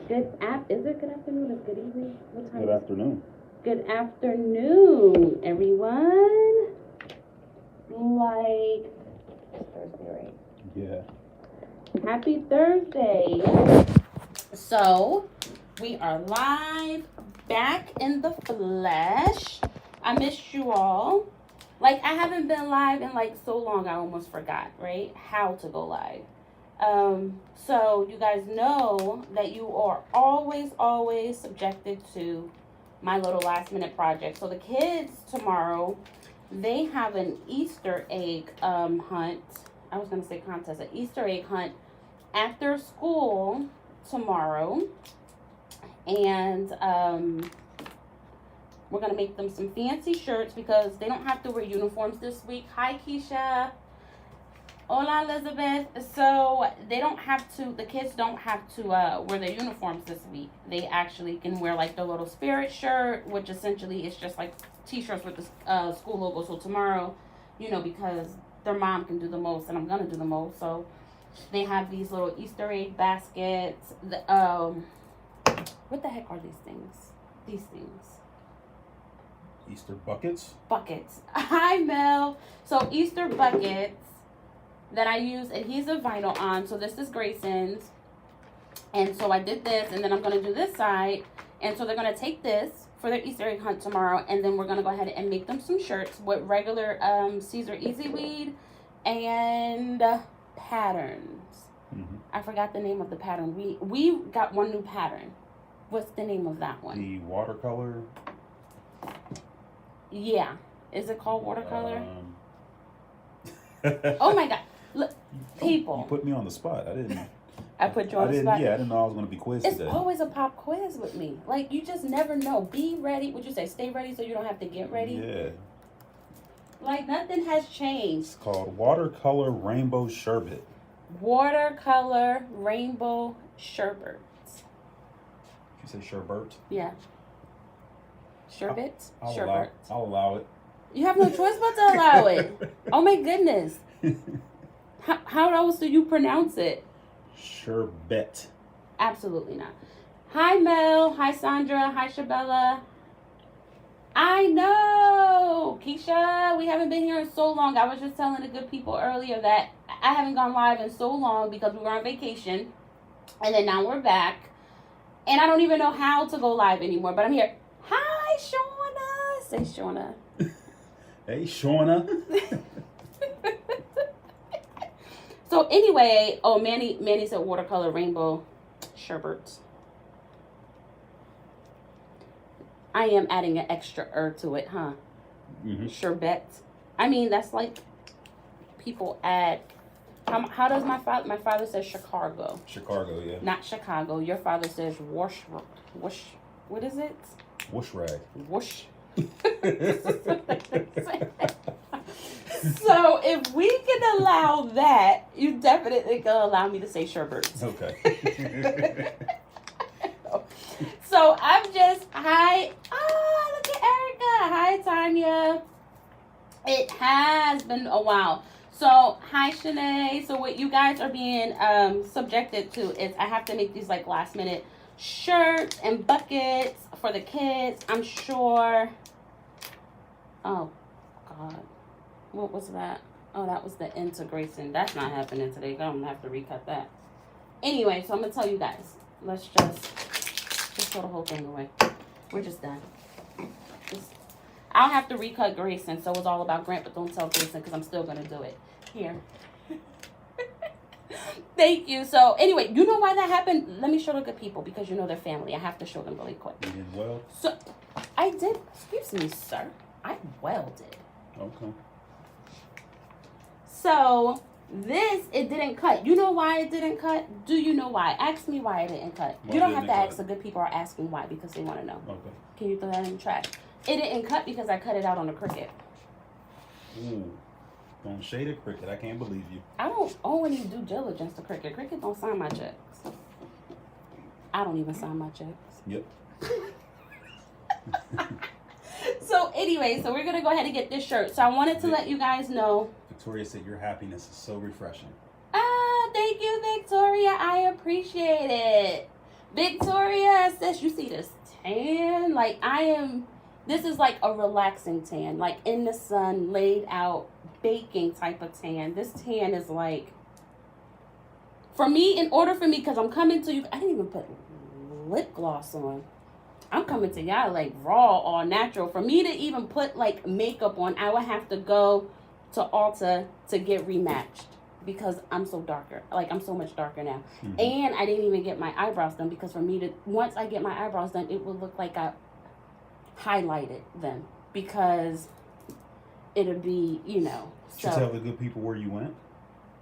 Is it good afternoon or good evening? What time? Good afternoon. Good afternoon, everyone. Like, it's Thursday, right? Yeah. Happy Thursday. So, we are live, back in the flesh. I missed you all. Like, I haven't been live in like so long, I almost forgot, right? How to go live. So you guys know that you are always subjected to my little last minute project. So the kids tomorrow, they have an Easter egg hunt. I was gonna say contest, an Easter egg hunt after school tomorrow, and we're gonna make them some fancy shirts because they don't have to wear uniforms this week. Hi, Keisha. Hola, Elizabeth. So they don't have to, the kids don't have to wear their uniforms this week. They actually can wear like their little spirit shirt, which essentially is just like t-shirts with the school logo. So tomorrow, you know, because their mom can do the most and I'm gonna do the most. So they have these little Easter egg baskets. What the heck are these things? These things. Easter buckets? Buckets. Hi, Mel. So Easter buckets that I use adhesive vinyl on. So this is Grayson's. And so I did this, and then I'm going to do this side. And so they're going to take this for their Easter egg hunt tomorrow, and then we're going to go ahead and make them some shirts with regular Siser EasyWeed and patterns. Mm-hmm. I forgot the name of the pattern. We got one new pattern. What's the name of that one? The watercolor. Yeah. Is it called watercolor? Oh my God. Look, people. You put me on the spot. I put you on the spot. Yeah, I didn't know I was going to be quizzed today. It's always a pop quiz with me. Like, you just never know. Be ready. Would you say stay ready so you don't have to get ready? Yeah. Like, nothing has changed. It's called Watercolor Rainbow Sherbet. Watercolor Rainbow Sherbet. You say sherbet? Yeah. Sherbet? I'll allow it. You have no choice but to allow it. Oh my goodness. How else do you pronounce it? Sherbet. Absolutely not. Hi, Mel. Hi, Sandra. Hi, Shabella. I know. Keisha, we haven't been here in so long. I was just telling the good people earlier that I haven't gone live in so long because we were on vacation. And then now we're back. And I don't even know how to go live anymore. But I'm here. Hi, Shauna. Say Shauna. Hey, Shauna. So anyway, Manny said watercolor rainbow sherbet. I am adding an extra to it, huh? Mm-hmm. Sherbet. I mean, that's like people add. How does my father says Chicago? Chicago, yeah. Not Chicago. Your father says whoosh. What is it? Whoosh rag. Whoosh. So if we can allow that, you definitely can allow me to say sherbet. Okay. So I'm just, hi. Oh, look at Erica. Hi, Tanya. It has been a while. So, hi, Shanae. So what you guys are being subjected to is I have to make these like last minute shirts and buckets for the kids. I'm sure. Oh, God. What was that? Oh, that was the integration. That's not happening today. I'm going to have to recut that. Anyway, so I'm going to tell you guys. Let's just throw the whole thing away. We're just done. I'll have to recut Grayson, so it's all about Grant, but don't tell Grayson because I'm still going to do it. Here. Thank you. So, anyway, you know why that happened? Let me show the good people because you know they're family. I have to show them really quick. You did well? So, I did. Excuse me, sir. I welded. Okay. So, it didn't cut. You know why it didn't cut? Do you know why? Ask me why it didn't cut. You don't have to ask. The good people are asking why because they want to know. Okay. Can you throw that in the trash? It didn't cut because I cut it out on a Cricut. Ooh. Don't shade a Cricut. I can't believe you. I don't owe any due diligence to Cricut. Cricut don't sign my checks. I don't even sign my checks. Yep. So anyway, so we're going to go ahead and get this shirt. So I wanted to let you guys know. Victoria said your happiness is so refreshing. Thank you, Victoria. I appreciate it. Victoria says, you see this tan? Like, this is like a relaxing tan. Like, in the sun, laid out, baking type of tan. This tan is like, for me, in order for me, because I'm coming to you, I didn't even put lip gloss on. I'm coming to y'all like raw, all natural. For me to even put like makeup on, I would have to go to Ulta to get rematched because I'm so darker. Like, I'm so much darker now. Mm-hmm. And I didn't even get my eyebrows done because for me to, once I get my eyebrows done, it would look like I highlighted them because it'll be, you know. Did you tell the good people where you went?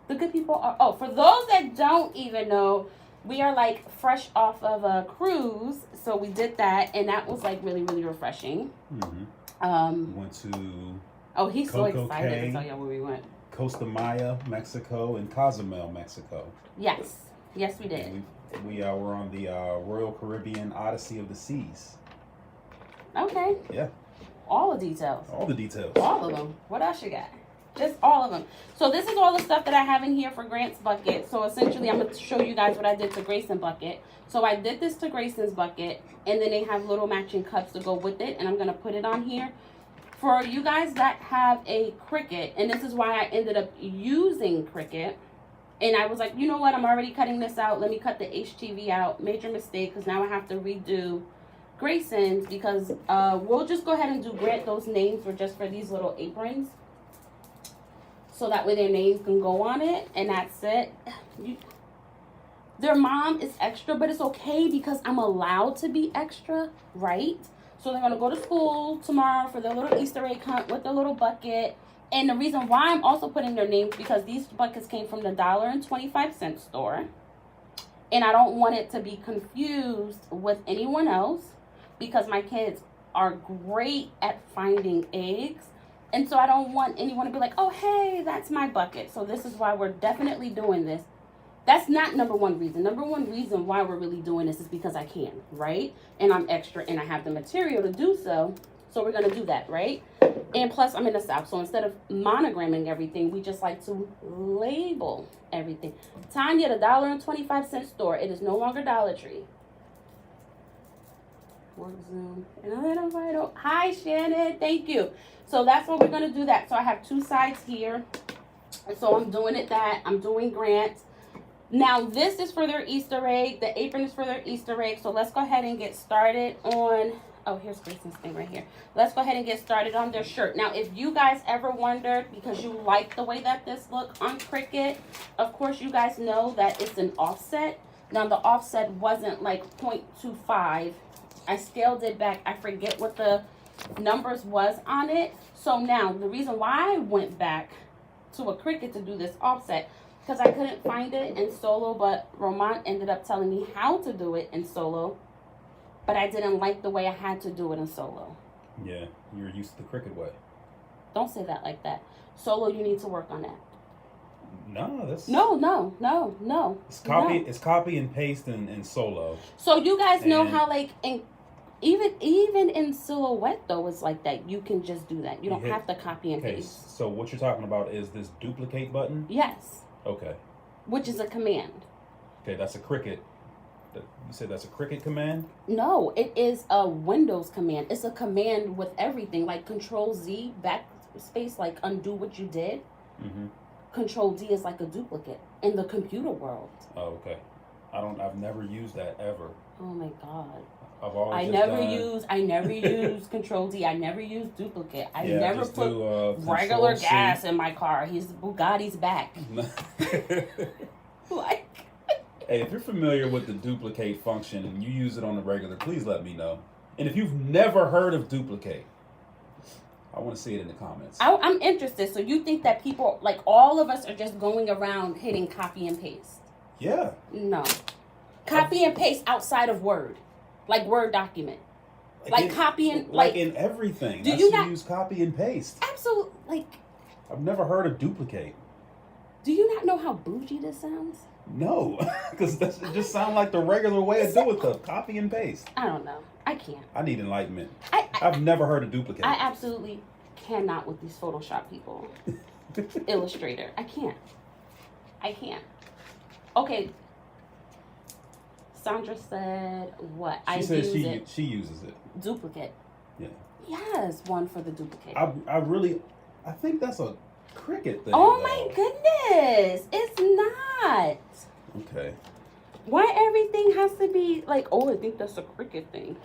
The good people are, for those that don't even know, we are like fresh off of a cruise, so we did that, and that was like really, really refreshing. Mm-hmm. Went to he's Coco so excited Cay, to tell you where we went. Costa Maya, Mexico, and Cozumel, Mexico. Yes, we did. We were on the Royal Caribbean Odyssey of the Seas. Okay. Yeah. All the details. All the details. All of them. What else you got? Just all of them. So this is all the stuff that I have in here for Grant's bucket. So essentially, I'm going to show you guys what I did to Grayson bucket. So I did this to Grayson's bucket, and then they have little matching cups to go with it, and I'm going to put it on here. For you guys that have a Cricut, and this is why I ended up using Cricut, and I was like, you know what, I'm already cutting this out. Let me cut the HTV out. Major mistake, because now I have to redo Grayson's, because we'll just go ahead and do Grant those names just for these little aprons. So that way their names can go on it, and that's it. Their mom is extra, but it's okay because I'm allowed to be extra, right? So they're going to go to school tomorrow for their little Easter egg hunt with their little bucket. And the reason why I'm also putting their names, because these buckets came from the $1.25 store. And I don't want it to be confused with anyone else, because my kids are great at finding eggs. And so I don't want anyone to be like, oh, hey, that's my bucket. So this is why we're definitely doing this. That's not number one reason. Number one reason why we're really doing this is because I can, right? And I'm extra and I have the material to do so. So we're going to do that, right? And plus, I'm in the South. So instead of monogramming everything, we just like to label everything. Tanya, the $1.25 store. It is no longer Dollar Tree. Work Zoom. And a little vital. Hi, Shannon. Thank you. So that's what we're going to do that. So I have two sides here. And so I'm doing it that. I'm doing Grant. Now, this is for their Easter egg. The apron is for their Easter egg. So let's go ahead and get started on... Oh, here's Grayson's thing right here. Let's go ahead and get started on their shirt. Now, if you guys ever wondered, because you like the way that this look on Cricut, of course, you guys know that it's an offset. Now, the offset wasn't like 0.25. I scaled it back. I forget what the numbers was on it. So now the reason why I went back to a Cricut to do this offset, because I couldn't find it in Solo, but Roman ended up telling me how to do it in Solo, but I didn't like the way I had to do it in Solo. Yeah, you're used to the Cricut way. Don't say that like that. Solo, you need to work on that. No, that's... No. It's copy and paste in Solo. So you guys know how, like, even in Silhouette, though, it's like that. You can just do that. You don't have to copy and paste. So what you're talking about is this duplicate button? Yes. Okay. Which is a command. Okay, that's a Cricut. You said that's a Cricut command? No, it is a Windows command. It's a command with everything, like Control-Z, backspace, like undo what you did. Mm-hmm. Control-D is like a duplicate in the computer world. Oh, okay. I've never used that ever. Oh my God. I never use Control-D. I never use duplicate. I never put regular gas in my car. Bugatti's back. Like. Hey, if you're familiar with the duplicate function and you use it on the regular, please let me know. And if you've never heard of duplicate, I want to see it in the comments. I'm interested. So you think that people, like all of us, are just going around hitting copy and paste? Yeah. No. Copy and paste outside of Word. Like Word document. Like copy and... Like in everything. Do you not use copy and paste? Absolutely. Like... I've never heard of duplicate. Do you not know how bougie this sounds? No. Because it just sounds like the regular way to do it, though. Copy and paste. I don't know. I can't. I need enlightenment. I've never heard of duplicate. I absolutely cannot with these Photoshop people. Illustrator. I can't. Okay. Sandra said what? She said she uses it. Duplicate. Yeah. Yes, one for the duplicate. I think that's a Cricut thing. Oh my goodness. It's not. Okay. Why everything has to be like, oh, I think that's a Cricut thing.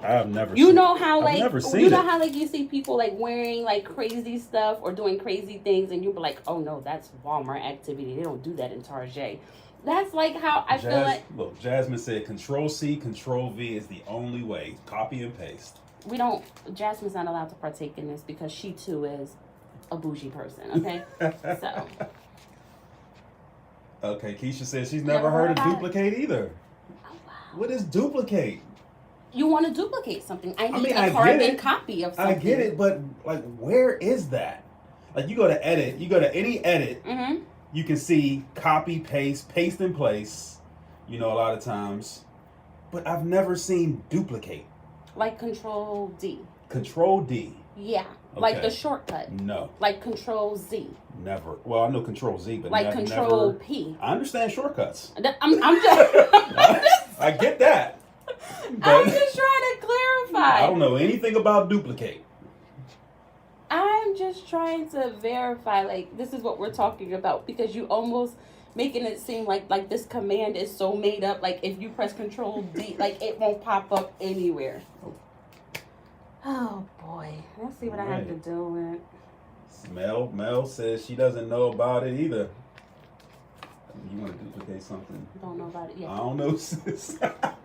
I've never You seen know how I've like never seen you know it. how like you see people like wearing like crazy stuff or doing crazy things and you be like, oh no, that's Walmart activity. They don't do that in Target. That's like how I feel like. Look, Jasmine said Control-C, Control-V is the only way. Copy and paste. We don't. Jasmine's not allowed to partake in this because she too is a bougie person. Okay, so. Okay, Keisha says she's never heard of duplicate either. Oh, wow. What is duplicate? You want to duplicate something. I need I a carbon copy of something. I get it, but like, where is that? Like, you go to edit, you go to any edit, you can see copy, paste in place, you know, a lot of times. But I've never seen duplicate. Like Control D. Control D. Yeah. Like the shortcut. No. Like Control Z. Never. Well, I know Control Z, but like Control never. P. I understand shortcuts. I'm just. I get that. I'm just trying to clarify. I don't know anything about duplicate. I'm just trying to verify, like, this is what we're talking about, because you almost making it seem like this command is so made up, like if you press Control D, like it won't pop up anywhere. Oh boy, let's see what I have to do with. Mel says she doesn't know about it either. You want to duplicate something? Don't know about it yet. I don't know, sis.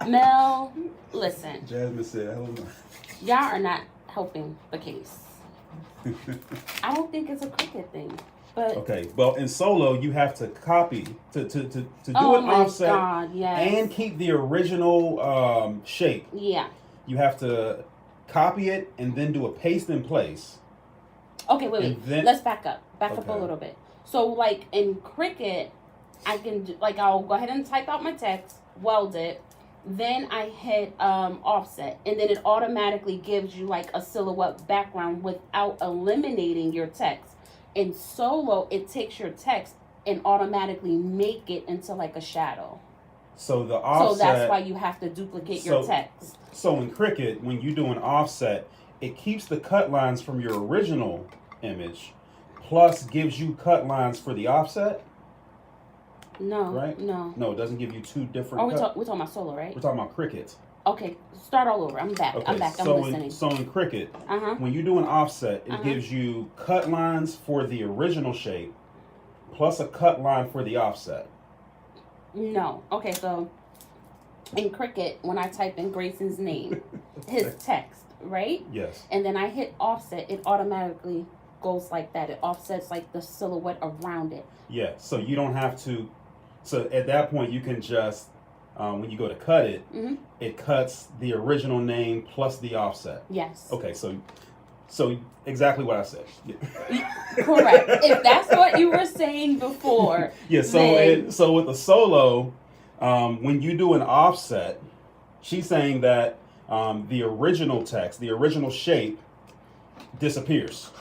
Mel, listen. Jasmine said, "Hell no." Y'all are not helping the case. I don't think it's a Cricut thing, but okay. Well, in solo, you have to copy to do an offset and keep the original shape. Yeah. You have to copy it and then do a paste in place. Okay, wait. Let's back up. Back up a little bit. So, like in Cricut, I can do, like, I'll go ahead and type out my text, weld it, then I hit offset, and then it automatically gives you like a silhouette background without eliminating your text. In solo, it takes your text and automatically make it into like a shadow. So the offset. So that's why you have to duplicate your text. So in Cricut, when you do an offset, it keeps the cut lines from your original image, plus gives you cut lines for the offset. No. Right? No. No, it doesn't give you two different. We're talking about solo, right? We're talking about Cricut. Okay, start all over. I'm back. Okay, I'm listening. So in Cricut, when you do an offset, it gives you cut lines for the original shape, plus a cut line for the offset. No. Okay, so in Cricut, when I type in Grayson's name, his text, right? Yes. And then I hit offset, it automatically goes like that. It offsets like the silhouette around it. Yeah, so you don't have to. So at that point, you can just, when you go to cut it, it cuts the original name plus the offset. Yes. Okay, so exactly what I said. Yeah. Correct. If that's what you were saying before. Yeah. So with the solo, when you do an offset, she's saying that the original text, the original shape, disappears.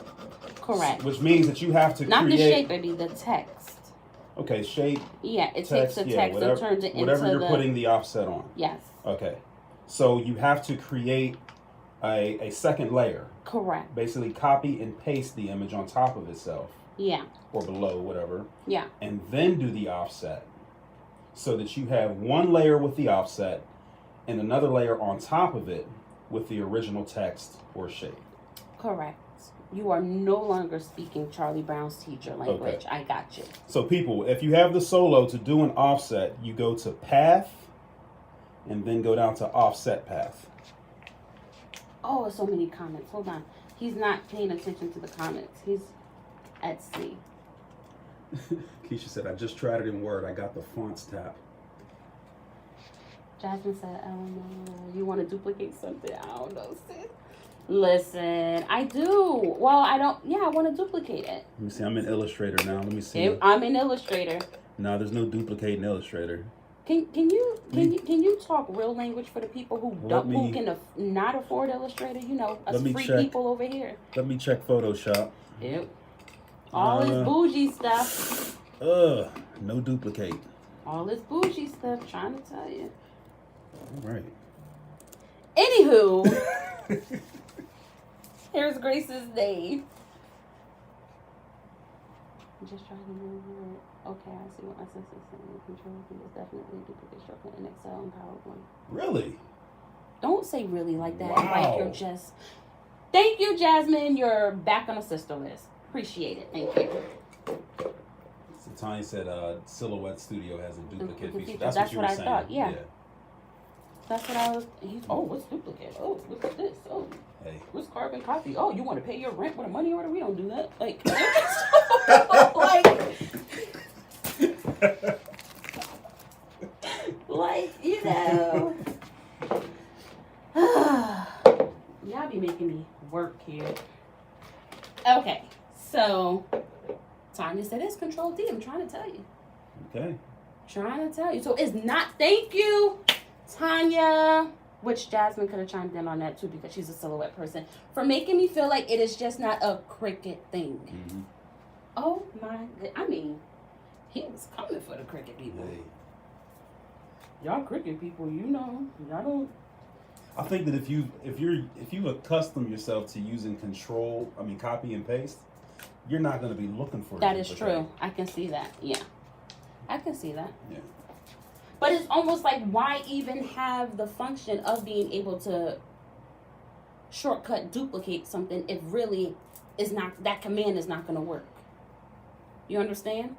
Correct. Which means that you have to not create. The shape, baby, the text. Okay, shape. Yeah, it takes the text and turns it into whatever you're putting the offset on. Yes. Okay, so you have to create a second layer. Correct. Basically, copy and paste the image on top of itself. Yeah. Or below, whatever. Yeah. And then do the offset, so that you have one layer with the offset and another layer on top of it with the original text or shape. Correct. You are no longer speaking Charlie Brown's teacher language. Okay. I got you. So people, if you have the solo to do an offset, you go to path and then go down to offset path. Oh, so many comments. Hold on. He's not paying attention to the comments. He's at sea. Keisha said, I just tried it in Word. I got the fonts tab. Jasmine said, I don't know. You want to duplicate something? I don't know, sis. Listen, I do. Well, I don't. Yeah, I want to duplicate it. Let me see. I'm in Illustrator now. Let me see. I'm in Illustrator. No, there's no duplicate in Illustrator. Can you talk real language for the people who can not afford Illustrator? You know, us free people over here. Let me check Photoshop. Yep. All this bougie stuff. No duplicate. All this bougie stuff. Trying to tell you. All right. Anywho, here's Grace's day. I'm just trying to remember it. Okay, I see what my sister's saying. Control V is definitely a duplicate shortcut in Excel and PowerPoint. Really? Don't say really like that. Wow. Like you're just. Thank you, Jasmine. You're back on the sister list. Appreciate it. Thank you. So Tanya said Silhouette Studio has a duplicate feature. That's what you were I saying. thought. Yeah. That's what I was. Oh, what's duplicate? Oh, look at this. Oh, Hey. what's carbon copy? Oh, you want to pay your rent with a money order? We don't do that. Like, like you know. Y'all be making me work here. Okay, so Tanya said it's Control D. I'm trying to tell you. Okay. Trying to tell you. So it's not. Thank you, Tanya. Which Jasmine could have chimed in on that too because she's a Silhouette person. For making me feel like it is just not a Cricut thing. Mm-hmm. Oh my. I mean, he was coming for the Cricut people. Hey. Y'all Cricut people, you know, y'all don't. I think that if you accustom yourself to using copy and paste, you're not going to be looking for That is true. I can see that. Yeah, I can see that. Yeah. But it's almost like, why even have the function of being able to shortcut duplicate something if really is not, that command is not going to work? You understand?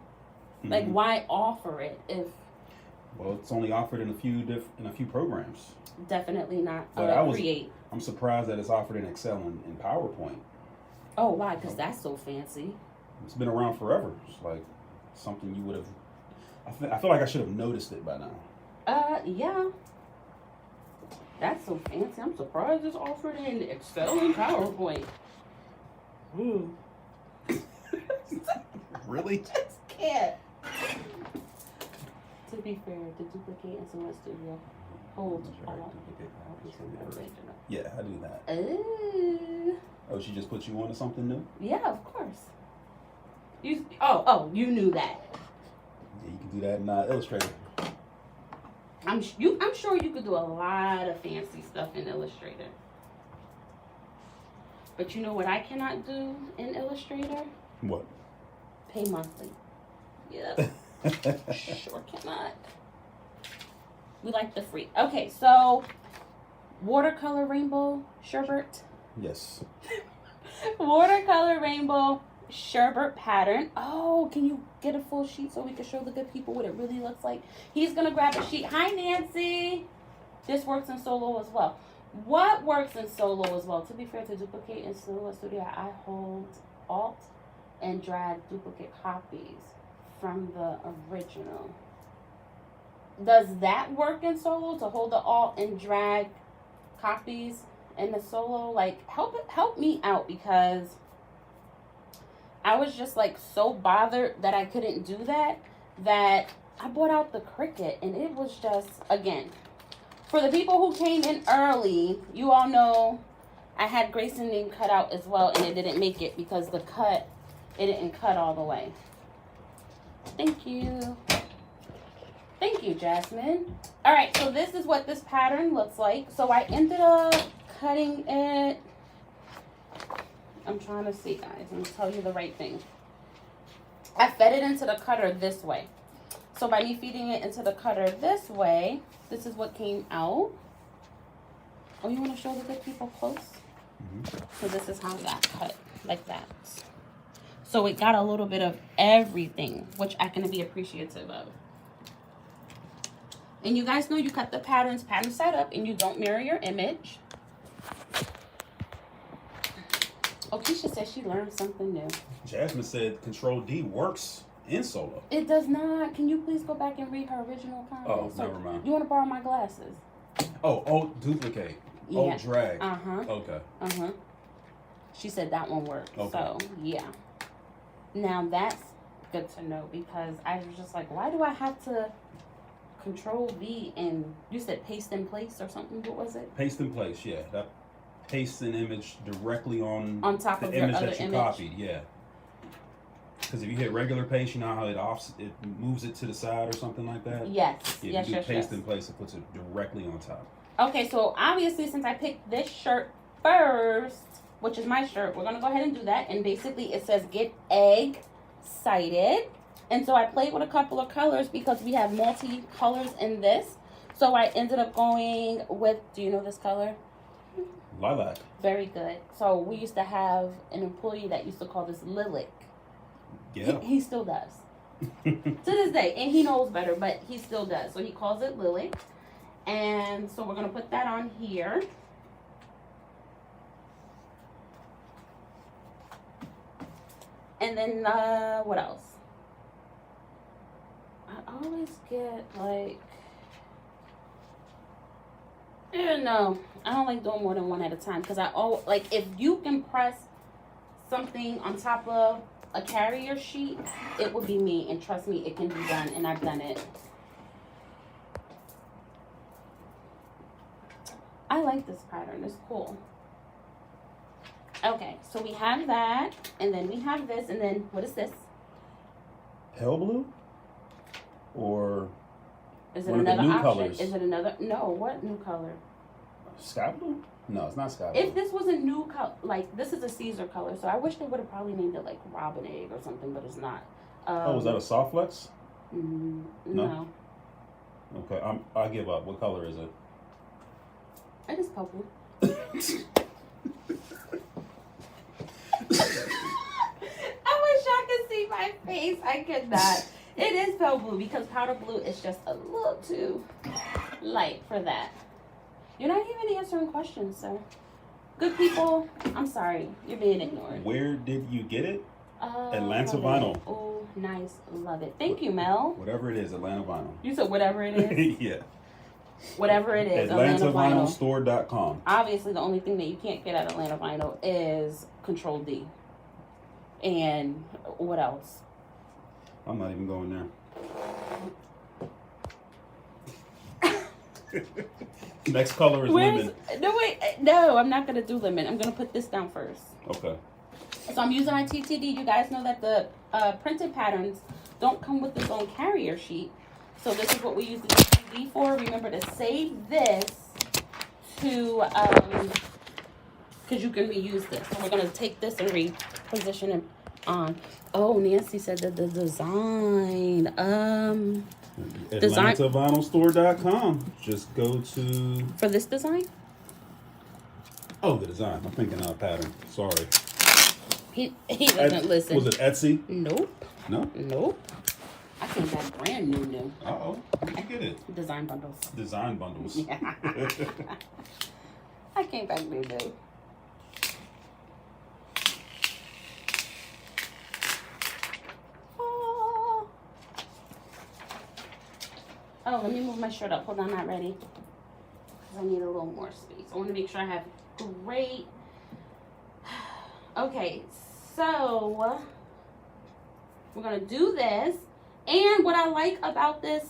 Mm-hmm. Like, why offer it if? Well, it's only offered in a few programs. Definitely not Create. I'm surprised that it's offered in Excel and PowerPoint. Oh, why? Because that's so fancy. It's been around forever. It's like something you would have. I feel like I should have noticed it by now. Yeah. That's so fancy. I'm surprised it's offered in Excel and PowerPoint. Really? Just can't. To be fair, the duplicate in Silhouette Studio holds all. Yeah, I do that. Ooh. Oh, she just put you onto something new? Yeah, of course. You knew that. Yeah, you can do that in Illustrator. I'm sure you could do a lot of fancy stuff in Illustrator. But you know what I cannot do in Illustrator? What? Pay monthly. Yep. Sure cannot. We like the free. Okay, so watercolor rainbow sherbet. Yes. Watercolor rainbow sherbet pattern. Oh, can you get a full sheet so we can show the good people what it really looks like? He's gonna grab a sheet. Hi, Nancy. This works in solo as well. What works in solo as well? To be fair, to duplicate in Silhouette Studio, I hold Alt and drag duplicate copies from the original. Does that work in solo, to hold the Alt and drag copies in the solo? Like, help me out, because I was just like so bothered that I couldn't do that I brought out the Cricut, and it was just, again, for the people who came in early, you all know I had Grace's name cut out as well, and it didn't make it because it didn't cut all the way. Thank you. Thank you, Jasmine. All right, so this is what this pattern looks like. So I ended up cutting it. I'm trying to see, guys. Let me tell you the right thing. I fed it into the cutter this way. So by me feeding it into the cutter this way, this is what came out. Oh, you want to show the good people close? Mm-hmm. So this is how that cut, like that. So it got a little bit of everything, which I can be appreciative of. And you guys know you cut the pattern side up, and you don't mirror your image. Oh, Keisha said she learned something new. Jasmine said Control D works in solo. It does not. Can you please go back and read her original comment? Oh, never mind. You want to borrow my glasses? Oh, duplicate. Yeah. Oh, drag. Uh-huh. Okay. Uh-huh. She said that one worked. Okay. So, yeah. Now, that's good to know, because I was just like, why do I have to Control V and, you said paste in place or something? What was it? Paste in place, yeah. That pastes an image directly on top the of your image other that you image. copied, yeah. Because if you hit regular paste, you know how it moves it to the side or something like that? Yes. Yeah, Yes, if you do yes, paste yes. in place, it puts it directly on top. Okay, so obviously since I picked this shirt first, which is my shirt, we're going to go ahead and do that. And basically it says get egg sighted. And so I played with a couple of colors because we have multi-colors in this. So I ended up going with, do you know this color? Lilac. Very good. So we used to have an employee that used to call this lilac. Yeah. He still does. To this day. And he knows better, but he still does. So he calls it lilac. And so we're going to put that on here. And then what else? I always get like... No, I don't like doing more than one at a time because I always like if you can press something on top of a carrier sheet, it would be me, and trust me, it can be done, and I've done it. I like this pattern, it's cool. Okay, so we have that, and then we have this, and then what is this? Pale blue? Or is it one of the another new option? colors? Is it another? No, what new color? Sky blue? No, it's not sky blue. If this was a new color, like this is a Siser color, so I wish they would have probably named it like Robin Egg or something, but it's not. Oh, is that a soft flex? No. Okay, I give up. What color is it? It is purple. I wish y'all could see my face. I could not. It is pale blue because powder blue is just a little too light for that. You're not even answering questions, sir. Good people, I'm sorry. You're being ignored. Where did you get it? Atlanta love Vinyl. it. Oh, nice. Love it. Thank you, Mel. Whatever it is, Atlanta Vinyl. You said whatever it is? Yeah. Whatever it is, Atlanta Vinyl. AtlantaVinylStore.com. Obviously, the only thing that you can't get at Atlanta Vinyl is Control D. And what else? I'm not even going there. Next color is lemon. No, I'm not going to do lemon. I'm going to put this down first. Okay. So I'm using my TTD. You guys know that the printed patterns don't come with its own carrier sheet. So this is what we use the TTD for. Remember to save this to, because you can reuse this. So we're going to take this and reposition it on. Oh, Nancy said that the design. AtlantaVinylStore.com. Just go to... For this design? Oh, the design. I'm thinking pattern. Sorry. He doesn't listen. Was it Etsy? Nope. No? Nope. I came back brand new. Uh-oh. Where'd you get it? Design bundles. Design bundles. I came back new. Oh, let me move my shirt up. Hold on, not ready. Because I need a little more space. I want to make sure I have great... Okay, so we're going to do this. And what I like about this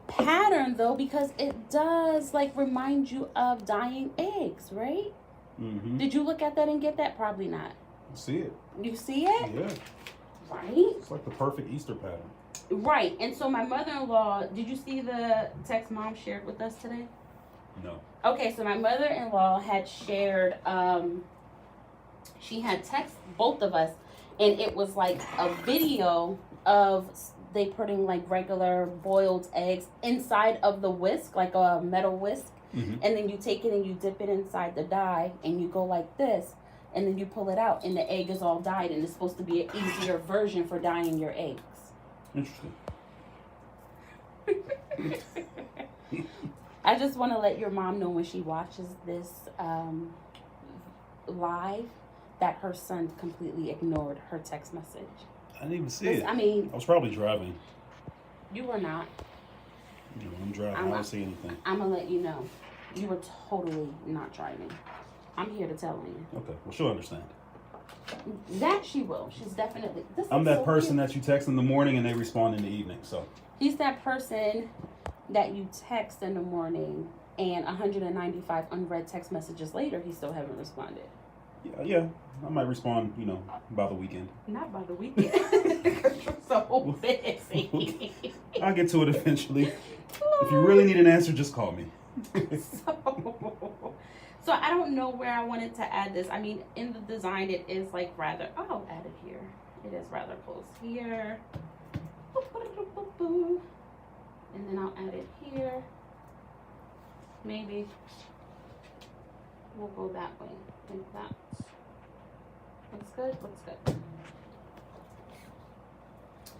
pattern, though, because it does, like, remind you of dyeing eggs, right? Mm-hmm. Did you look at that and get that? Probably not. See it. You see it? Yeah. Right? It's like the perfect Easter pattern. Right. And so my mother-in-law, did you see the text Mom shared with us today? No. Okay, so my mother-in-law had shared, she had text both of us, and it was like a video of they putting like regular boiled eggs inside of the whisk, like a metal whisk, and then you take it and you dip it inside the dye, and you go like this, and then you pull it out, and the egg is all dyed, and it's supposed to be an easier version for dyeing your eggs. Interesting. I just want to let your mom know when she watches this live that her son completely ignored her text message. I didn't even see it. I mean, I was probably driving. You were not. You know, I'm driving. I don't see anything. I'm going to let you know. You were totally not driving. I'm here to tell you. Okay. Well, she'll understand. That she will. She's definitely. I'm that person that you text in the morning and they respond in the evening. So he's that person that you text in the morning and 195 unread text messages later, he still haven't responded. Yeah, I might respond, by the weekend. Not by the weekend. Because you're so busy. I'll get to it eventually. If you really need an answer, just call me. So I don't know where I wanted to add this. I mean, in the design, it is like rather, I'll add it here. It is rather close here. And then I'll add it here. Maybe. We'll go that way. I think that looks good. Looks good.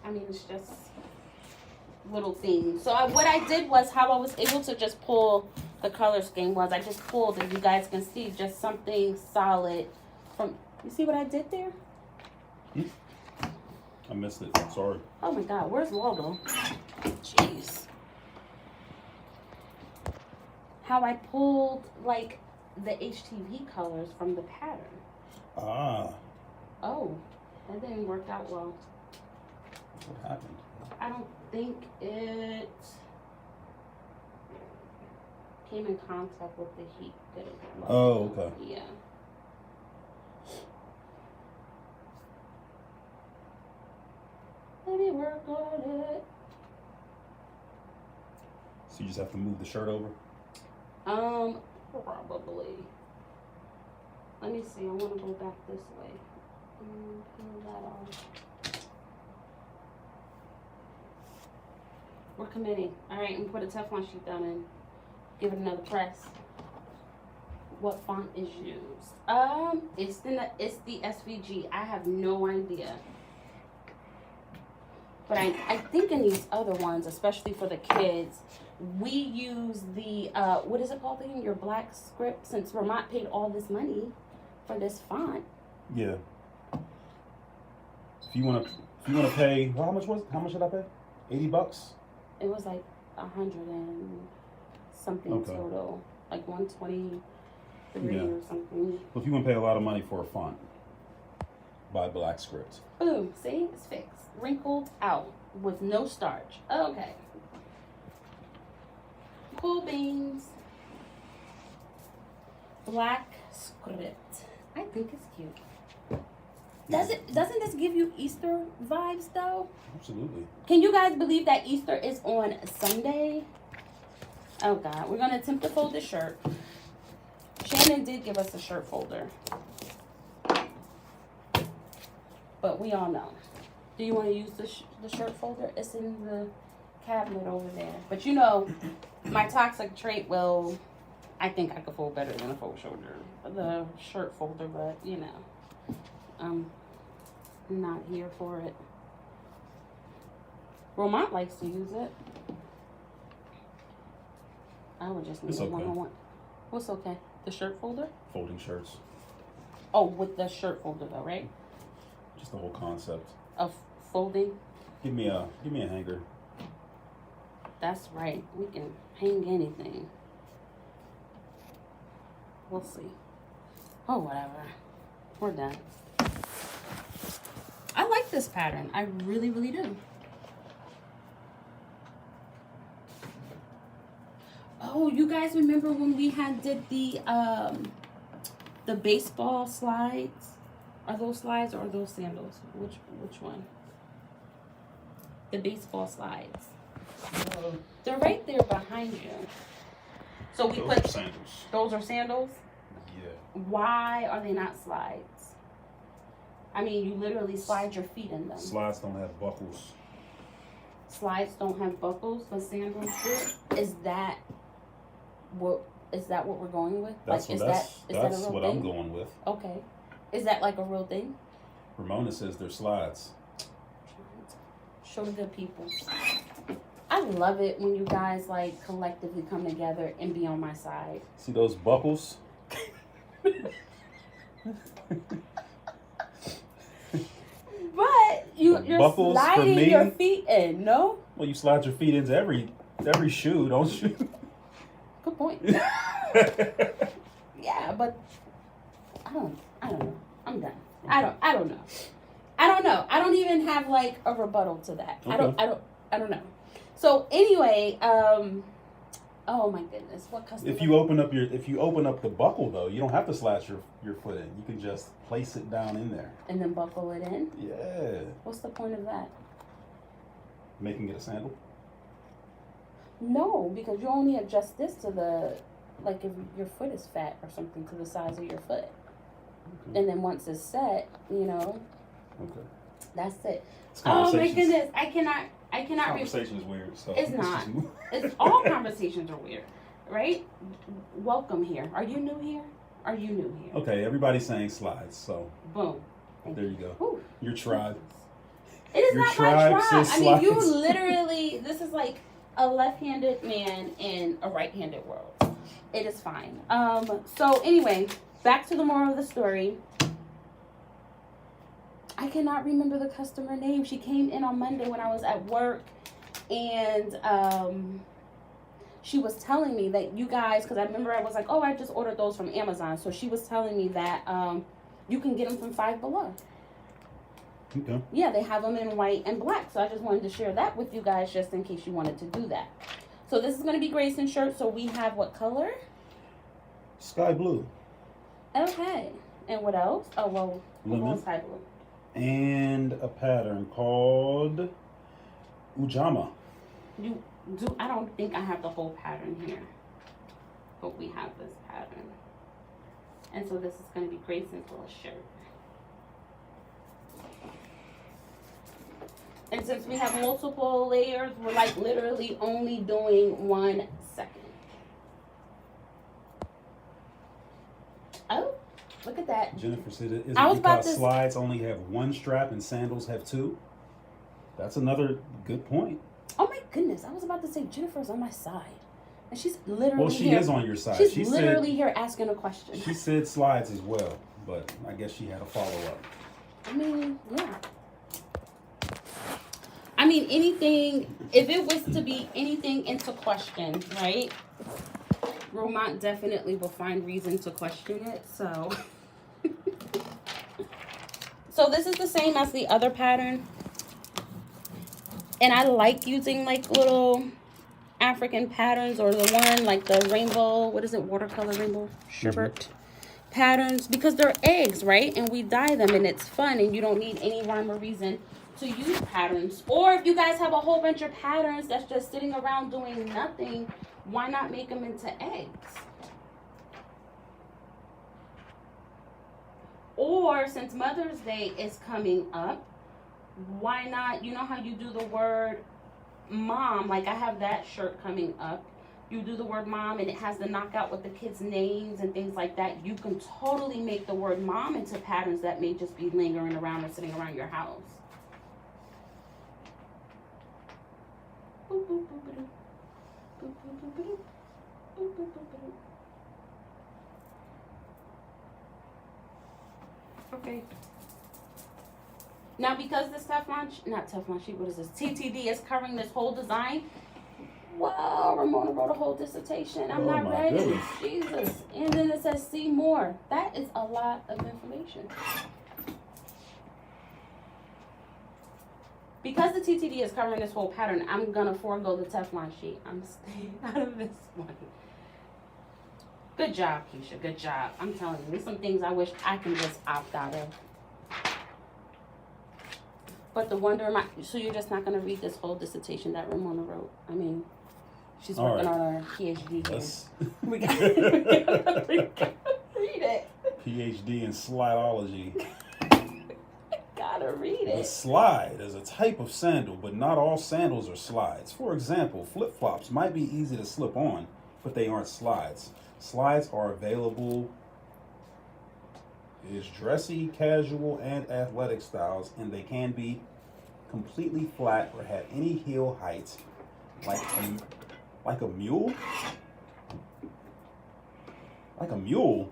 I mean, it's just little things. So what I did was how I was able to just pull the color scheme was I just pulled, and you guys can see just something solid from. You see what I did there? I missed it. Sorry. Oh my God, where's Waldo? Jeez. How I pulled like the HTV colors from the pattern. Ah. Oh, that didn't work out well. What happened? I don't think it came in contact with the heat. Did it? Oh, okay. Yeah. Let me work on it. So you just have to move the shirt over? Probably. Let me see. I want to go back this way. Pull that off. We're committing. All right, and put a Teflon sheet down and give it another press. What font is used? It's the SVG. I have no idea. But I think in these other ones, especially for the kids, we use the what is it called again? Your black script. Since Vermont paid all this money for this font. Yeah. If you wanna pay, well, how much did I pay? $80? It was like 100 and something total, like 123 or something. Well, if you want to pay a lot of money for a font, buy black script. Boom, see, it's fixed. Wrinkled out with no starch. Okay. Cool beans. Black script. I think it's cute. Doesn't this give you Easter vibes though? Absolutely. Can you guys believe that Easter is on Sunday? Oh God, we're gonna attempt to fold this shirt. Shannon did give us a shirt folder, but we all know. Do you want to use the shirt folder? It's in the cabinet over there. But you know, my toxic trait will. I think I could fold better than a fold shoulder, the shirt folder, but you know, I'm not here for it. Romont likes to use it. I would just need It's a okay. one-on-one. What's okay? The shirt folder? Folding shirts. Oh, with the shirt folder though, right? Just the whole concept. Of folding? Give me a hanger. That's right. We can hang anything. We'll see. Oh, whatever. We're done. I like this pattern. I really, really do. Oh, you guys remember when we did the baseball slides? Are those slides or are those sandals? Which one? The baseball slides. They're right there behind you. So we Those are sandals. Those are sandals? Yeah. Why are they not slides? I mean, you literally slide your feet in them. Slides don't have buckles. Slides don't have buckles, but sandals do. Is that what we're going with? That's like, that's is that a real what thing? I'm going with. Okay. Is that like a real thing? Ramona says they're slides. Show the good people. I love it when you guys like collectively come together and be on my side. See those buckles? But you're buckles for sliding me? your feet in, no? Well, you slide your feet into every shoe, don't you? Good point. Yeah, but I don't know. I'm done. I don't know. I don't even have like a rebuttal to that. Okay. I don't know. So anyway, Oh my goodness, what customer? If you open up the buckle though, you don't have to slash your foot in. You can just place it down in there. And then buckle it in? Yeah. What's the point of that? Making it a sandal? No, because you only adjust this to the, like if your foot is fat or something, to the size of your foot. Okay. And then once it's set, you know. Okay. That's it. Oh my goodness, I cannot. Conversation is weird. So it's not. It's all conversations are weird, right? Welcome here. Are you new here? Are you new here? Okay, everybody's saying slides, so. Boom. There you go. Ooh. Your tribe. It is Your not my tribe. says I mean, you slides. literally. This is like a left-handed man in a right-handed world. It is fine. So anyway, back to the moral of the story. I cannot remember the customer name. She came in on Monday when I was at work, and she was telling me that you guys, because I remember I was like, oh, I just ordered those from Amazon. So she was telling me that you can get them from Five Below. Okay. Yeah, they have them in white and black. So I just wanted to share that with you guys just in case you wanted to do that. So this is going to be Grayson's shirt. So we have what color? Sky blue. Okay. And what else? Oh, well, Lemon. sky blue. And a pattern called Ujama. I don't think I have the whole pattern here, but we have this pattern. And so this is going to be Grayson's little shirt. And since we have multiple layers, we're like literally only doing 1 second. Oh, look at that. Jennifer said it isn't because slides only have one strap and sandals have two. That's another good point. Oh my goodness, I was about to say Jennifer's on my side. And she's literally Well, she is on your side. She's literally here asking a question. She said slides as well, but I guess she had a follow-up. I mean, yeah. I mean, anything, if it was to be anything into question, right? Romont definitely will find reason to question it, so. So this is the same as the other pattern. And I like using like little African patterns, or the one like the rainbow, what is it, watercolor rainbow sherbet patterns, because they're eggs, right? And we dye them and it's fun, and you don't need any rhyme or reason to use patterns. Or if you guys have a whole bunch of patterns that's just sitting around doing nothing, why not make them into eggs? Or since Mother's Day is coming up, why not, you know how you do the word mom, like I have that shirt coming up. You do the word mom and it has the knockout with the kids' names and things like that. You can totally make the word mom into patterns that may just be lingering around or sitting around your house. Okay. Now, because this Teflon sheet, what is this? TTD is covering this whole design. Wow, Ramona wrote a whole dissertation. I'm not ready. Goodness. Jesus. And then it says see more. That is a lot of information. Because the TTD is covering this whole pattern, I'm going to forego the Teflon sheet. I'm staying out of this one. Good job, Keisha. Good job. I'm telling you, there's some things I wish I can just opt out of. But the wonder, so you're just not going to read this whole dissertation that Ramona wrote? I mean, she's working on her PhD here. We gotta read it. PhD in slideology. Gotta read it. The slide is a type of sandal, but not all sandals are slides. For example, flip-flops might be easy to slip on, but they aren't slides. Slides are available is dressy, casual, and athletic styles, and they can be completely flat or have any heel height, like a mule. Like a mule.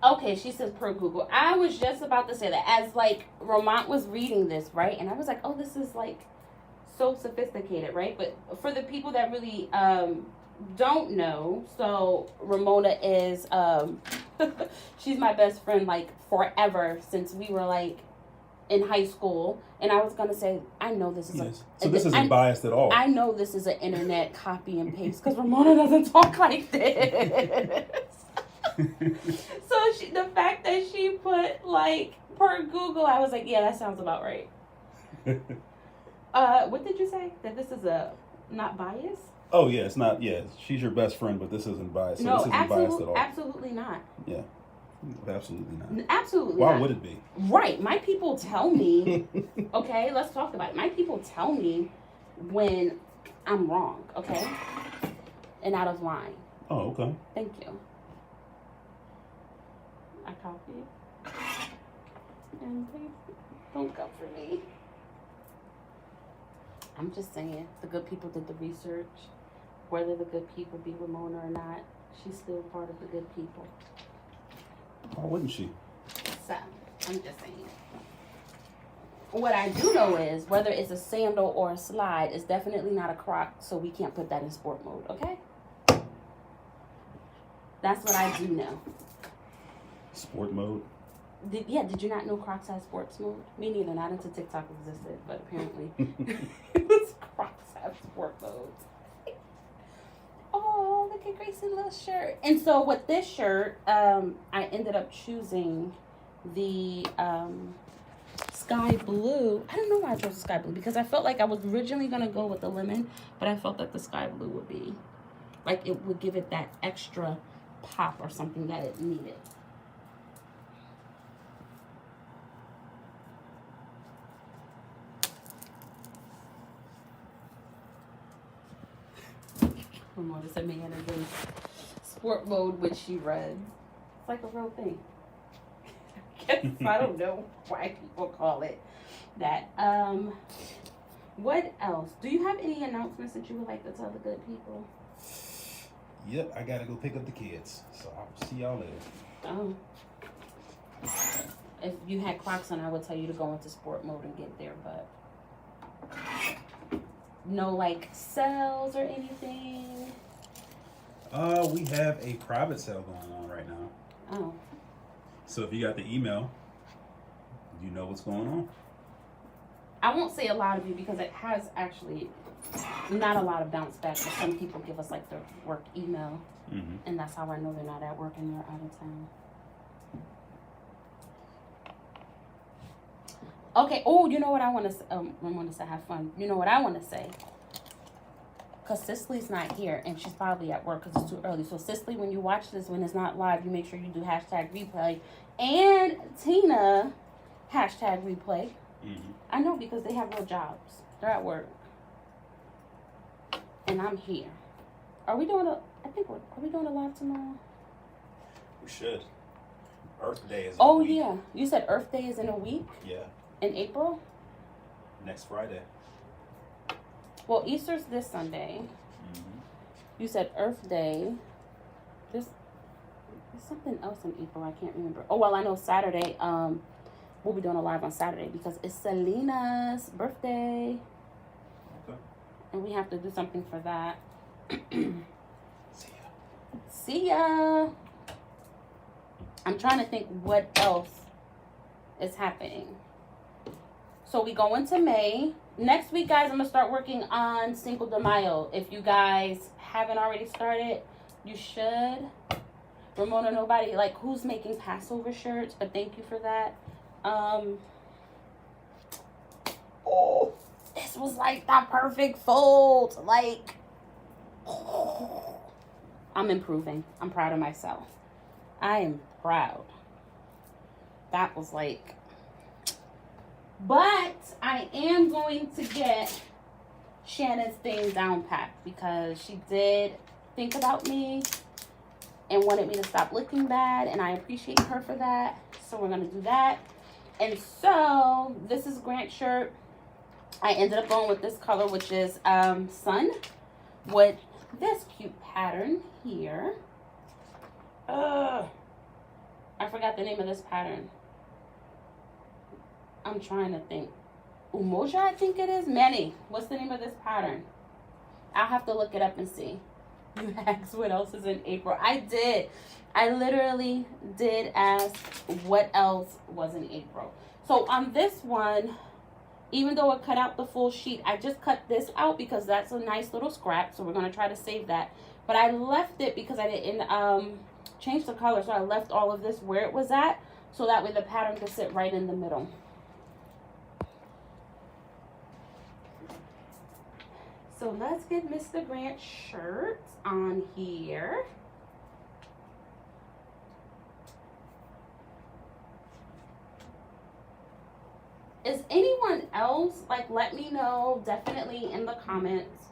Okay, she says per Google. I was just about to say that as like Romont was reading this, right? And I was like, oh, this is like so sophisticated, right? But for the people that really don't know, so Ramona is she's my best friend like forever, since we were like in high school, and I was gonna say, I know this is so this isn't biased at all. I know this is an internet copy and paste because Ramona doesn't talk like this. So the fact that she put like per Google, I was like, yeah, that sounds about right. What did you say? That this is a not biased? Oh yeah, it's not. Yeah, she's your best friend, but this isn't biased. So No, this isn't biased at all. Absolutely not. Yeah, absolutely not. Absolutely Why not. would it be? Right. My people tell me, okay, let's talk about it. My people tell me when I'm wrong, okay? And out of line. Oh, okay. Thank you. I copied. And please don't come for me. I'm just saying, the good people did the research. Whether the good people be Ramona or not, she's still part of the good people. Why wouldn't she? So, I'm just saying. What I do know is, whether it's a sandal or a slide, it's definitely not a Croc, so we can't put that in sport mode, okay? That's what I do know. Sport mode? Did you not know Crocs had sports mode? Me neither, not until TikTok existed, but apparently Crocs have sport mode. Oh, look at Gracie's little shirt. And so with this shirt, I ended up choosing the sky blue. I don't know why I chose the sky blue, because I felt like I was originally going to go with the lemon, but I felt that the sky blue would be, like, it would give it that extra pop or something that it needed. Ramona said man is in sport mode, which she read. It's like a real thing. I don't know why people call it that. What else? Do you have any announcements that you would like to tell the good people? Yep, I gotta go pick up the kids. So I'll see y'all later. Oh. If you had Crocs on, I would tell you to go into sport mode and get there, but no, like, sales or anything? We have a private sale going on right now. Oh. So if you got the email, you know what's going on. I won't say a lot of you, because it has actually not a lot of bounce back, but some people give us like their work email, and that's how I know they're not at work and they're out of town. Okay. Oh, you know what I want to say? I want to say have fun. You know what I want to say? Because Cicely's not here, and she's probably at work because it's too early. So, Cicely, when you watch this, when it's not live, you make sure you do #replay. And Tina, #replay. I know, because they have real jobs. They're at work. And I'm here. Are we doing are we doing a live tomorrow? We should. Earth Day is Oh, yeah. You said Earth Day is in a week? Yeah. In April? Next Friday. Well, Easter's this Sunday. You said Earth Day. There's something else in April. I can't remember. Oh, well, I know Saturday. We'll be doing a live on Saturday because it's Selena's birthday. Okay. And we have to do something for that. See ya. See ya. I'm trying to think what else is happening. So we go into May. Next week, guys, I'm going to start working on Cinco de Mayo. If you guys haven't already started, you should. Ramona, nobody, like, who's making Passover shirts? But thank you for that. Oh, this was like the perfect fold. Like, oh. I'm improving. I'm proud of myself. I am proud. That was like... But I am going to get Shannon's thing down packed because she did think about me and wanted me to stop looking bad, and I appreciate her for that. So we're going to do that. And so this is Grant's shirt. I ended up going with this color, which is Sun, with this cute pattern here. I forgot the name of this pattern. I'm trying to think. Umoja, I think it is. Manny, what's the name of this pattern? I'll have to look it up and see. You asked what else is in April. I did. I literally did ask what else was in April. So on this one, even though it cut out the full sheet, I just cut this out because that's a nice little scrap. So we're going to try to save that. But I left it because I didn't change the color. So I left all of this where it was at. So that way the pattern could sit right in the middle. So let's get Mr. Grant's shirt on here. Is anyone else, like, let me know definitely in the comments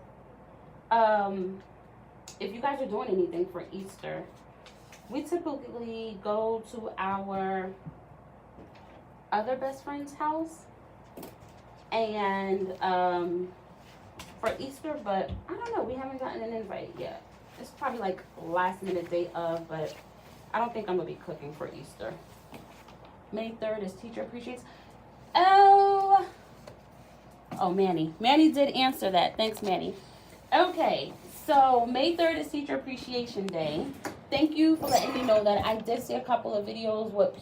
if you guys are doing anything for Easter. We typically go to our other best friend's house and for Easter, but I don't know, we haven't gotten an invite yet. It's probably like last minute day of, but I don't think I'm gonna be cooking for Easter. May 3rd is Teacher Appreciation. Oh, Manny. Manny did answer that. Thanks, Manny. Okay, so May 3rd is Teacher Appreciation Day. Thank you for letting me know that. I did see a couple of videos with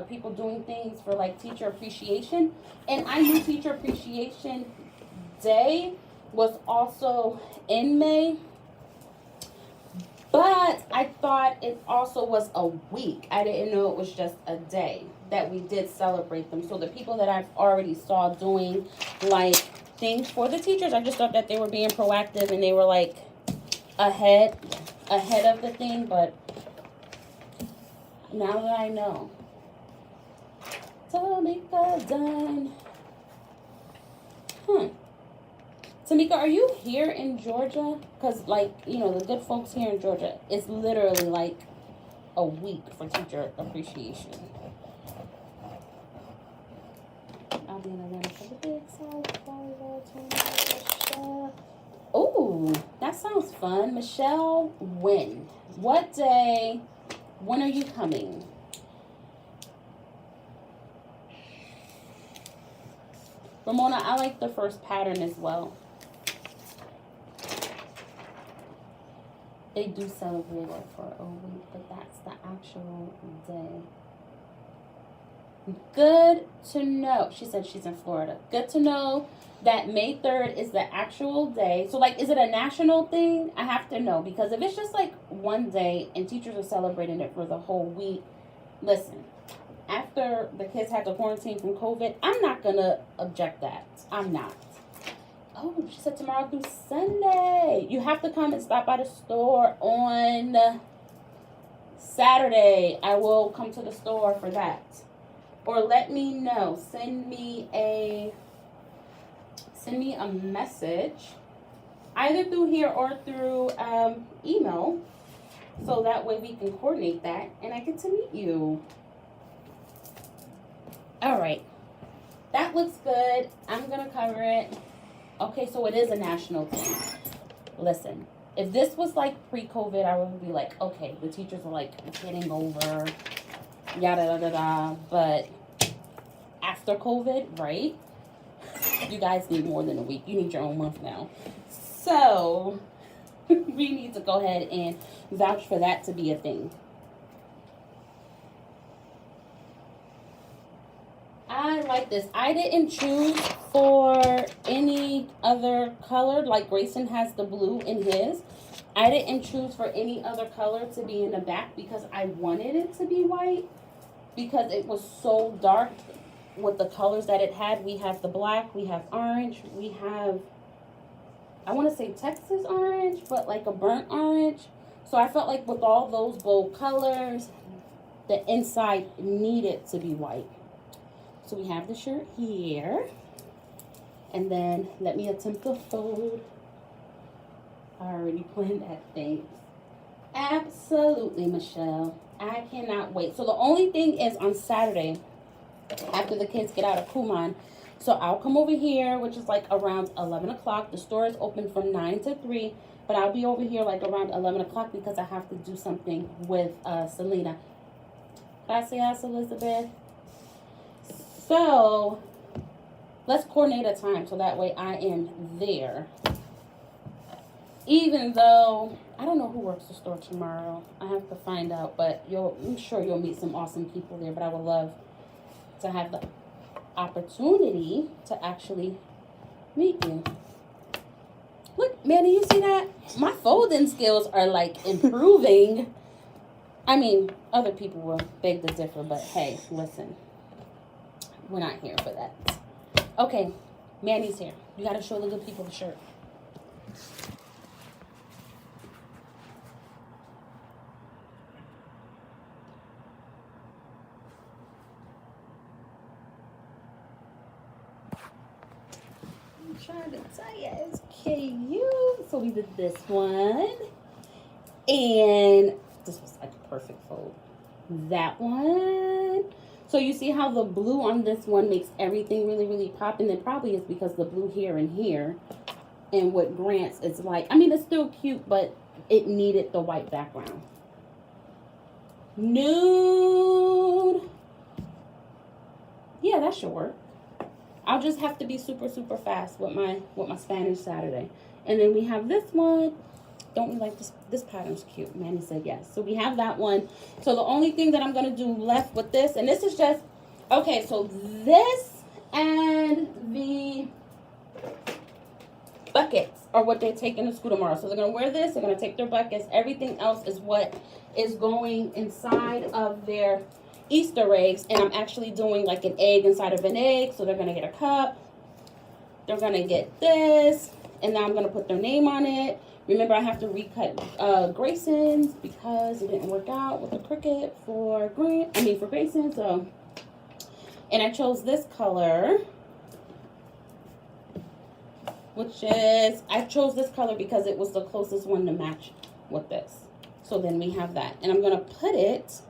people doing things for like teacher appreciation. And I knew Teacher Appreciation Day was also in May. But I thought it also was a week. I didn't know it was just a day that we did celebrate them. So the people that I've already saw doing like things for the teachers, I just thought that they were being proactive and they were like ahead of the thing. But now that I know, Tamika done. Tamika, are you here in Georgia? Because, like, you know, the good folks here in Georgia, it's literally like a week for Teacher Appreciation. I'll be in Atlanta for the big South volleyball tournament. Oh, that sounds fun. Michelle, when? What day? When are you coming? Ramona, I like the first pattern as well. They do celebrate it for a week, but that's the actual day. Good to know. She said she's in Florida. Good to know that May 3rd is the actual day. So, like, is it a national thing? I have to know. Because if it's just, like, one day and teachers are celebrating it for the whole week, listen, after the kids had to quarantine from COVID, I'm not going to object that. I'm not. Oh, she said tomorrow through Sunday. You have to come and stop by the store on Saturday. I will come to the store for that. Or let me know. Send me a message either through here or through email, so that way we can coordinate that and I get to meet you. All right, that looks good. I'm gonna cover it. Okay, so it is a national thing. Listen, if this was like pre-COVID, I would be like, okay, the teachers are like getting over, yada yada yada. But after COVID, right? You guys need more than a week. You need your own month now. So we need to go ahead and vouch for that to be a thing. I like this. I didn't choose for any other color. Like Grayson has the blue in his. I didn't choose for any other color to be in the back because I wanted it to be white, because it was so dark with the colors that it had. We have the black, we have orange, we have, I want to say Texas orange, but like a burnt orange. So I felt like with all those bold colors, the inside needed to be white. So we have the shirt here. And then let me attempt to fold. I already planned that thing. Absolutely, Michelle. I cannot wait. So the only thing is on Saturday, after the kids get out of Kumon, so I'll come over here, which is like around 11 o'clock. The store is open from 9 to 3, but I'll be over here like around 11 o'clock because I have to do something with Selena. Gracias, Elizabeth. So let's coordinate a time so that way I am there. Even though I don't know who works the store tomorrow. I have to find out, but I'm sure you'll meet some awesome people there, but I would love to have the opportunity to actually meet you. Look, Manny, you see that? My folding skills are like improving. I mean, other people will beg to differ, but hey, listen, we're not here for that. Okay, Manny's here. You gotta show the good people the shirt. I'm trying to tell you, it's cute. So we did this one, and this was like a perfect fold. That one. So you see how the blue on this one makes everything really, really pop, and it probably is because the blue here and here, and what Grant's is like. I mean, it's still cute, but it needed the white background. Nude. Yeah, that should work. I'll just have to be super, super fast with my Spanish Saturday. And then we have this one. Don't we like this? This pattern's cute. Manny said yes. So we have that one. So the only thing that I'm going to do left with this, and this is just, okay, so this and the buckets are what they're taking to school tomorrow. So they're going to wear this. They're going to take their buckets. Everything else is what is going inside of their Easter eggs, and I'm actually doing like an egg inside of an egg. So they're going to get a cup. They're going to get this, and now I'm going to put their name on it. Remember, I have to recut Grayson's because it didn't work out with the Cricut for Grayson. So, and I chose this color, which is, I chose this color because it was the closest one to match with this. So then we have that, and I'm going to put it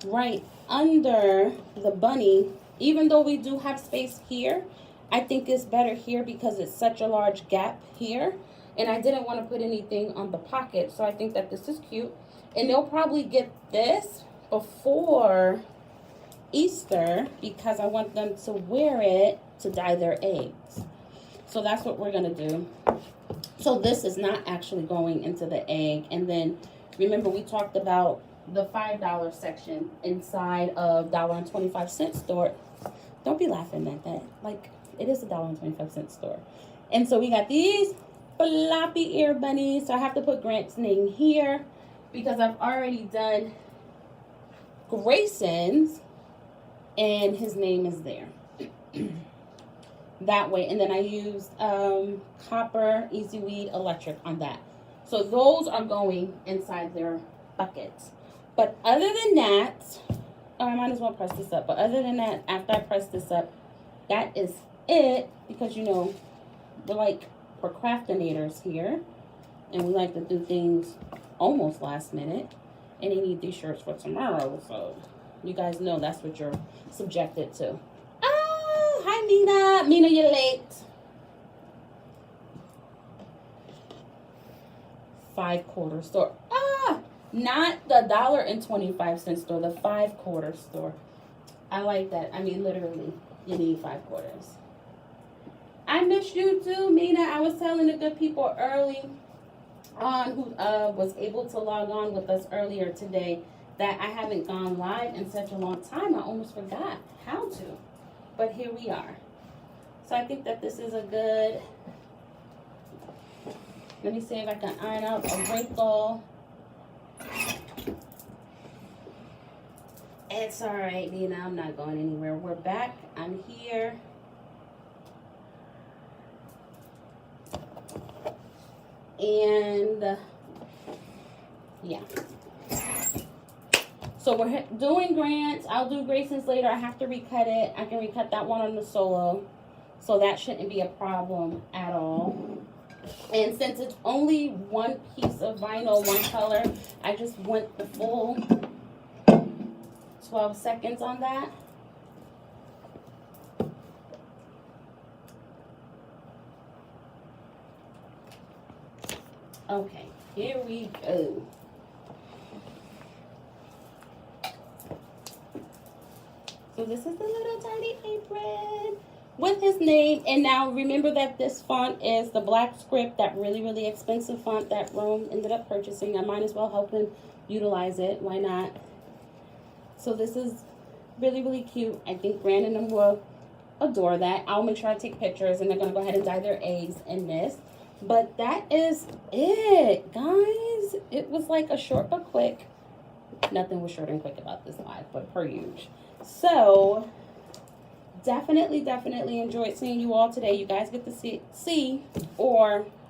right under the bunny. Even though we do have space here, I think it's better here because it's such a large gap here, and I didn't want to put anything on the pocket, so I think that this is cute. And they'll probably get this before Easter because I want them to wear it to dye their eggs. So that's what we're going to do. So this is not actually going into the egg. And then remember, we talked about the $5 section inside of $1.25 store. Don't be laughing at that. Like, it is a $1.25 store. And so we got these floppy ear bunnies. So I have to put Grant's name here because I've already done Grayson's and his name is there. That way. And then I used Copper EasyWeed Electric on that. So those are going inside their buckets. But other than that, oh, I might as well press this up. But other than that, after I press this up, that is it. Because, you know, we're like procrastinators here. And we like to do things almost last minute. And they need these shirts for tomorrow. So you guys know that's what you're subjected to. Oh, hi, Mina. Mina, you're late. 5-quarter store. Ah, not the $1.25 store, the 5-quarter store. I like that. I mean, literally, you need 5 quarters. I miss you too, Mina. I was telling the good people early on who was able to log on with us earlier today that I haven't gone live in such a long time. I almost forgot how to, but here we are. So I think that this is a good, let me see if I can iron out a wrinkle. It's all right, Nina. I'm not going anywhere. We're back. I'm here. And yeah. So we're doing Grant's. I'll do Grayson's later. I have to recut it. I can recut that one on the solo. So that shouldn't be a problem at all. And since it's only one piece of vinyl, one color, I just went the full 12 seconds on that. Okay, here we go. So this is the little tiny apron with his name. And now remember that this font is the black script, that really, really expensive font that Rome ended up purchasing. I might as well help him utilize it. Why not? So this is really, really cute. I think Grant and them will adore that. I'll make sure I take pictures, and they're going to go ahead and dye their eggs in this. But that is it, guys. It was like a short but quick. Nothing was short and quick about this live, but per usual. So, definitely enjoyed seeing you all today. You guys get to see or